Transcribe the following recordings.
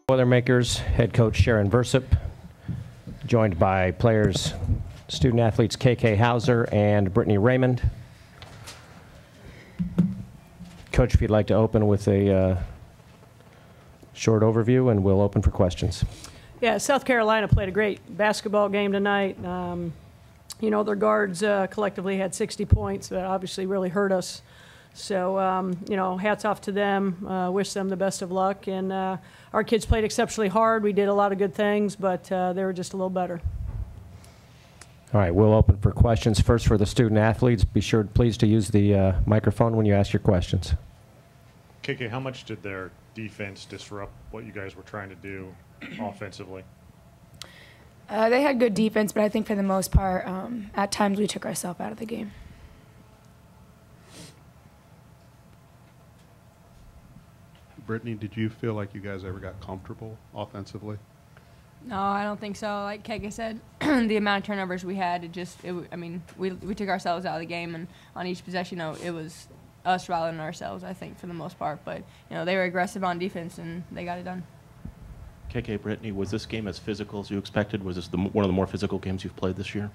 Boilermakers head coach Sharon Versup, joined by players, student athletes KK Hauser and Brittany Raymond. Coach, if you'd like to open with a short overview, and we'll open for questions. Yeah, South Carolina played a great basketball game tonight. You know, their guards collectively had 60 points. That obviously really hurt us. So, you know, hats off to them. Wish them the best of luck. And our kids played exceptionally hard. We did a lot of good things, but they were just a little better. All right, we'll open for questions. First, for the student athletes, be sure, please, to use the microphone when you ask your questions. KK, how much did their defense disrupt what you guys were trying to do offensively? They had good defense, but I think for the most part, at times we took ourselves out of the game. Brittany, did you feel like you guys ever got comfortable offensively? No, I don't think so. Like KK said, the amount of turnovers we had, I mean, we took ourselves out of the game, and on each possession, you know, it was us rallying ourselves, I think, for the most part. But, you know, they were aggressive on defense, and they got it done. KK, Brittany, was this game as physical as you expected? Was this one of the more physical games you've played this year?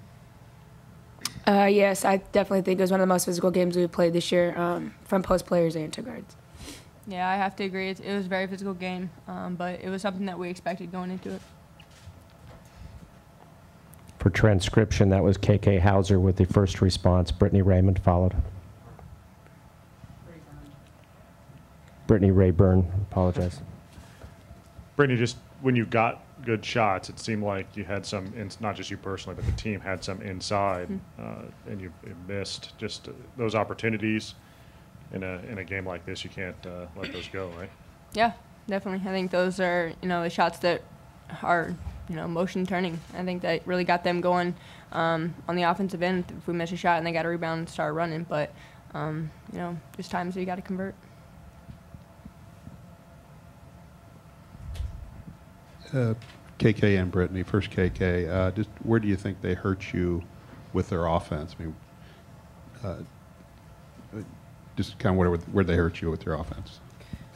Yes, I definitely think it was one of the most physical games we've played this year, from post players and to guards. Yeah, I have to agree. It was a very physical game, but it was something that we expected going into it. For transcription, that was KK Hauser with the first response. Brittany Raymond followed. Brittany Rayburn, apologize. Brittany, just when you got good shots, it seemed like you had some, not just you personally, but the team had some inside, and you missed just those opportunities. In a game like this, you can't let those go, right? Yeah, definitely. I think those are, you know, the shots that are, you know, motion turning. I think that really got them going on the offensive end. If we miss a shot and they got a rebound and start running, but you know, there's times that you got to convert. KK and Brittany, first KK, just where do you think they hurt you with their offense? I mean, just kind of where they hurt you with their offense.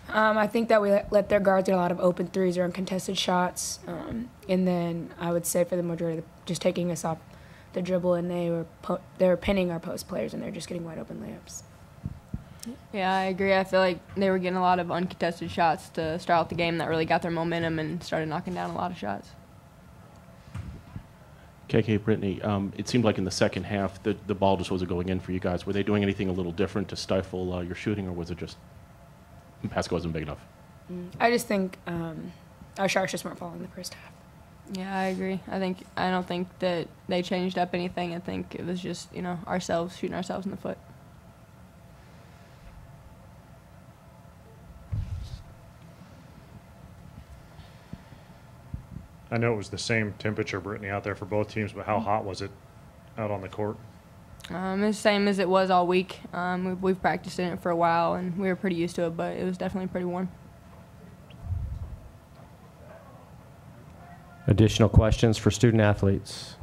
I think that we let their guards get a lot of open threes or uncontested shots, and then I would say for the majority, just taking us off the dribble, and they were pinning our post players, and they're just getting wide open layups. Yeah, I agree. I feel like they were getting a lot of uncontested shots to start out the game that really got their momentum and started knocking down a lot of shots. KK, Brittany, it seemed like in the second half the ball just wasn't going in for you guys. Were they doing anything a little different to stifle your shooting, or was it just the basket wasn't big enough? I just think our shots just weren't falling in the first half. Yeah, I agree. I don't think that they changed up anything. I think it was just, you know, ourselves shooting ourselves in the foot. I know it was the same temperature, Brittany, out there for both teams, but how hot was it out on the court? It's the same as it was all week. We've practiced in it for a while, and we were pretty used to it, but it was definitely pretty warm. Additional questions for student athletes?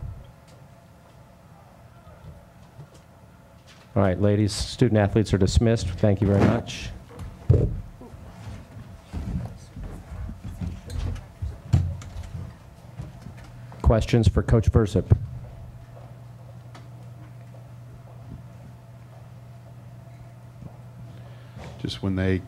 All right, ladies, student athletes are dismissed. Thank you very much. Questions for Coach Versup? Just when they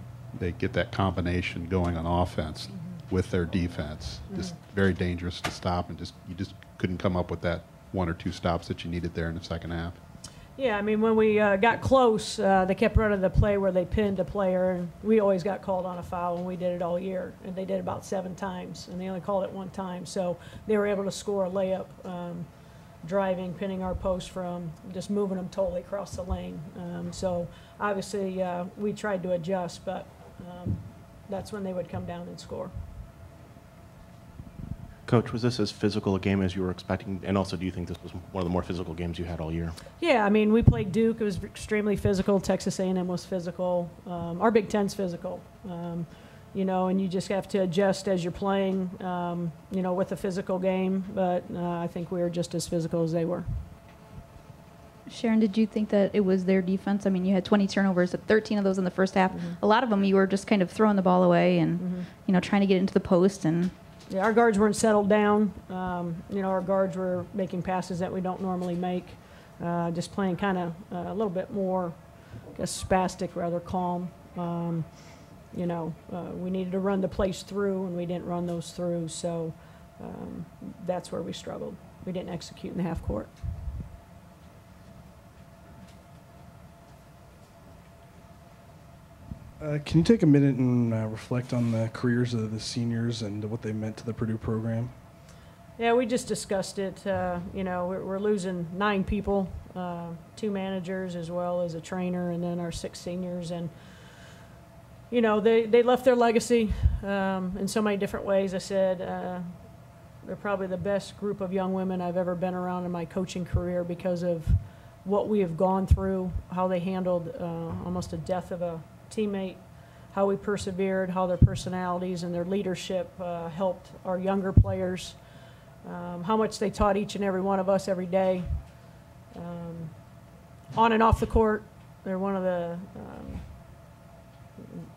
get that combination going on offense with their defense, just very dangerous to stop, and you just couldn't come up with that one or two stops that you needed there in the second half. Yeah, I mean, when we got close, they kept running the play where they pinned a player, and we always got called on a foul, and we did it all year. And they did it about 7 times, and they only called it 1 time. So they were able to score a layup, driving, pinning our post from just moving them totally across the lane. So obviously we tried to adjust, but that's when they would come down and score. Coach, was this as physical a game as you were expecting? And also, do you think this was one of the more physical games you had all year? Yeah, I mean, we played Duke. It was extremely physical. Texas A&M was physical. Our Big Ten's physical. You know, and you just have to adjust as you're playing, you know, with a physical game. But I think we were just as physical as they were. Sharon, did you think that it was their defense? I mean, you had 20 turnovers, 13 of those in the first half. A lot of them you were just kind of throwing the ball away and, trying to get into the post. And Yeah, our guards weren't settled down. Our guards were making passes that we don't normally make, just playing kind of a little bit more, I guess, spastic, rather calm. We needed to run the plays through, and we didn't run those through, so that's where we struggled. We didn't execute in the half court. Can you take a minute and reflect on the careers of the seniors and what they meant to the Purdue program? Yeah, we just discussed it. We're losing 9 people, 2 managers as well as a trainer, and then our 6 seniors. And, they left their legacy in so many different ways. I said they're probably the best group of young women I've ever been around in my coaching career because of what we have gone through, how they handled almost a death of a teammate, how we persevered, how their personalities and their leadership helped our younger players, how much they taught each and every one of us every day. On and off the court, they're one of the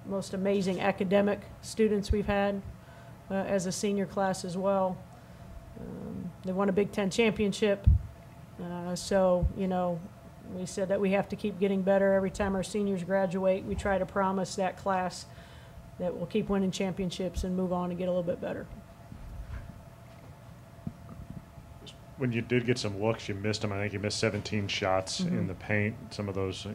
most amazing academic students we've had as a senior class as well. They won a Big Ten championship, we said that we have to keep getting better every time our seniors graduate. We try to promise that class that we'll keep winning championships and move on and get a little bit better. When you did get some looks, you missed them. I think you missed 17 shots in the paint. Some of those,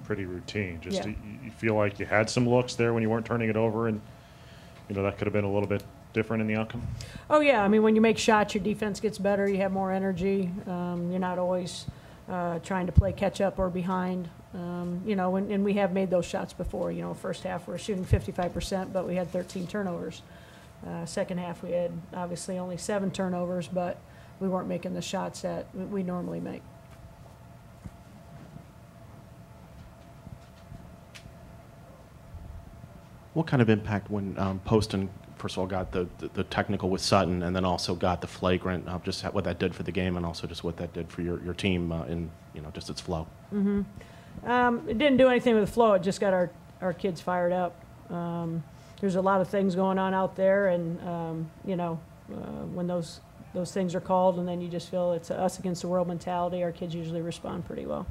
pretty routine. Just Yeah. you feel like you had some looks there when you weren't turning it over, and that could have been a little bit different in the outcome. Oh yeah, I mean, when you make shots, your defense gets better. You have more energy. You're not always trying to play catch up or behind. And we have made those shots before. First half we were shooting 55%, but we had 13 turnovers. Second half we had obviously only 7 turnovers, but we weren't making the shots that we normally make. What kind of impact when Poston, first of all, got the technical with Sutton and then also got the flagrant, just what that did for the game and also just what that did for your team in, just its flow? It didn't do anything with the flow. It just got our kids fired up. There's a lot of things going on out there, and, when those things are called and then you just feel it's a us against the world mentality, our kids usually respond pretty well.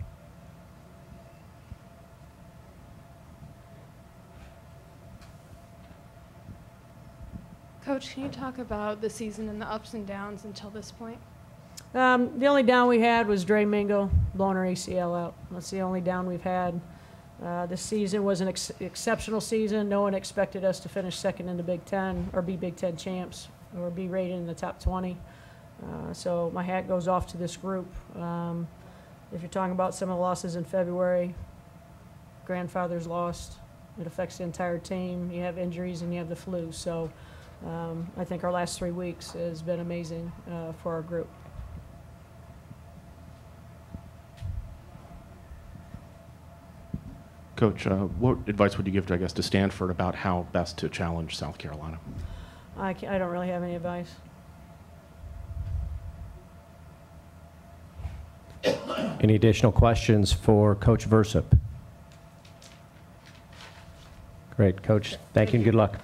Coach, can you talk about the season and the ups and downs until this point? The only down we had was Dre Mingo blowing her ACL out. That's the only down we've had. This season was an exceptional season. No one expected us to finish second in the Big Ten or be Big Ten champs or be rated in the top 20. So my hat goes off to this group. If you're talking about some of the losses in February, grandfathers lost. It affects the entire team. You have injuries and you have the flu. So I think our last 3 weeks has been amazing for our group. Coach, what advice would you give, to Stanford about how best to challenge South Carolina? I don't really have any advice. Any additional questions for Coach Versup? Great, Coach. Thank you and good luck.